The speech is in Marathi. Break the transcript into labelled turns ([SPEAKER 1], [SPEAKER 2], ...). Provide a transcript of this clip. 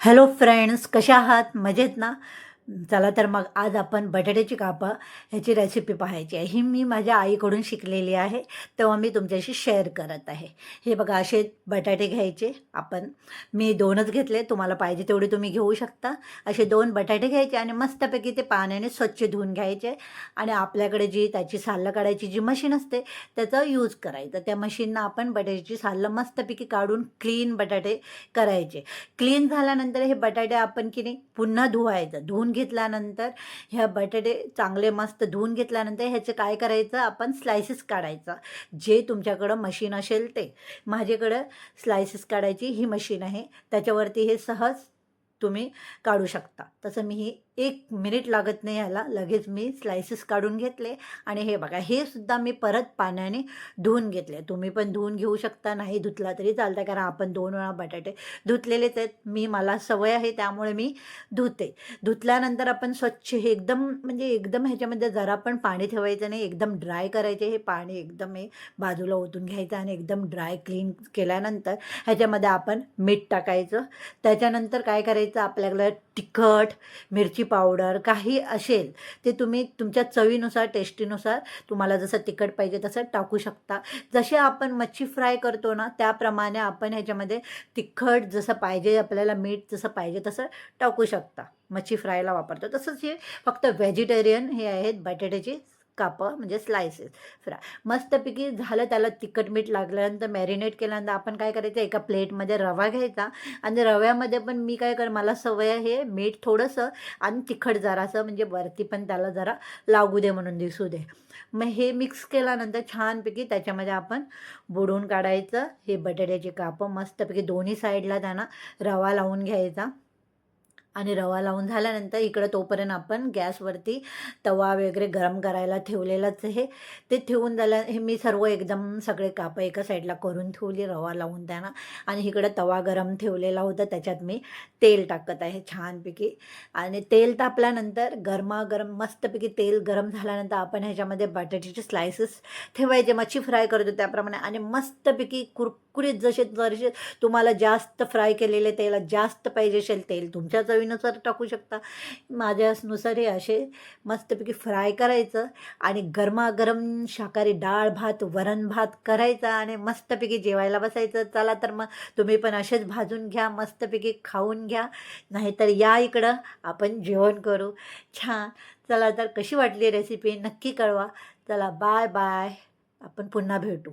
[SPEAKER 1] हॅलो फ्रेंड्स, कशा आहात? मजेत ना? चला तर मग आज आपण बटाट्याची कापं ह्याची रेसिपी पाहायची आहे. ही मी माझ्या आईकडून शिकलेली आहे, तेव्हा मी तुमच्याशी शेअर करत आहे. हे बघा, असे बटाटे घ्यायचे आपण. मी 2च घेतले, तुम्हाला पाहिजे तेवढे तुम्ही घेऊ शकता. असे 2 बटाटे घ्यायचे आणि मस्तपैकी ते पाण्याने स्वच्छ धुवून घ्यायचे आणि आपल्याकडे जी त्याची सालं काढायची जी मशीन असते, त्याचा यूज करायचा. त्या मशीननं आपण बटाट्याची सालं मस्तपैकी काढून क्लीन बटाटे करायचे. क्लीन झाल्यानंतर हे बटाटे आपण की नाही पुन्हा धुवायचं. धुवून घेतल्यानंतर ह्या बटाटे चांगले मस्त धुवून घेतल्यानंतर ह्याचं काय करायचं, आपण स्लायसेस काढायचा. जे तुमच्याकडं मशीन असेल ते. माझ्याकडं स्लायसेस काढायची ही मशीन आहे. त्याच्यावरती हे सहज तुम्ही काढू शकता. तसं मी ही 1 मिनिट लागत नाही ह्याला. लगेच मी स्लायसेस काढून घेतले आणि हे बघा, हे सुद्धा मी परत पाण्याने धुवून घेतले. तुम्ही पण धुवून घेऊ शकता, नाही धुतला तरी चालतं, कारण आपण 2 वेळा बटाटे धुतलेलेच आहेत. मला सवय आहे त्यामुळे मी धुते. धुतल्यानंतर आपण स्वच्छ हे एकदम म्हणजे एकदम ह्याच्यामध्ये जरा पण पाणी ठेवायचं नाही, एकदम ड्राय करायचे. हे पाणी एकदम हे बाजूला ओतून घ्यायचं आणि एकदम ड्राय क्लीन केल्यानंतर ह्याच्यामध्ये आपण मीठ टाकायचं. त्याच्यानंतर काय करायचं, आपल्याला तिखट, मिरची पावडर काही असेल ते तुम्ही तुमच्या चवीनुसार, टेस्टीनुसार तुम्हाला जसं तिखट पाहिजे तसं टाकू शकता. जसे आपण मच्छी फ्राय करतो ना, त्याप्रमाणे आपण ह्याच्यामध्ये तिखट जसं पाहिजे, आपल्याला मीठ जसं पाहिजे तसं टाकू शकता. मच्छी फ्रायला वापरतो तसंच हे फक्त व्हेजिटेरियन हे आहेत बटाट्याची कापं म्हणजे स्लायसेस फ्राय. मस्तपैकी झालं, त्याला तिखट मीठ लागल्यानंतर मॅरिनेट केल्यानंतर आपण काय करायचं, एका प्लेटमध्ये रवा घ्यायचा आणि रव्यामध्ये पण मी काय मला सवय आहे मीठ थोडंसं आणि तिखट जरासं, म्हणजे वरती पण त्याला जरा लागू दे म्हणून दिसू दे. मग हे मिक्स केल्यानंतर छानपैकी त्याच्यामध्ये आपण बुडवून काढायचं. हे बटाट्याची कापं मस्तपैकी दोन्ही साईडला त्यांना रवा लावून घ्यायचा आणि रवा लावून झाल्यानंतर इकडं तोपर्यंत आपण गॅसवरती तवा वगैरे गरम करायला ठेवलेलंच आहे. ते ठेवून झालं, हे मी सर्व एकदम सगळे कापं एका साईडला करून ठेवली रवा लावून त्यांना, आणि इकडं तवा गरम ठेवलेला होता, त्याच्यात मी तेल टाकत आहे छानपैकी. आणि तेल तापल्यानंतर गरमागरम मस्तपैकी तेल गरम झाल्यानंतर आपण ह्याच्यामध्ये बटाट्याचे स्लायसेस ठेवायचे, मच्छी फ्राय करतो त्याप्रमाणे, आणि मस्तपैकी कुरकुरीत जसे जसे तुम्हाला जास्त फ्राय केलेले तेलात जास्त पाहिजे असेल तेल तुमच्या चवीनुसार टाकू शकता. माझ्यानुसार हे असे मस्तपैकी फ्राय करायचं आणि गरमागरम शाकाहारी डाळ भात, वरण भात करायचा आणि मस्तपैकी जेवायला बसायचं. चला तर मग तुम्ही पण असेच भाजून घ्या, मस्तपैकी खाऊन घ्या, नाहीतर या इकडं आपण जेवण करू छान. चला तर कशी वाटली रेसिपी नक्की कळवा. चला बाय बाय, आपण पुन्हा भेटू.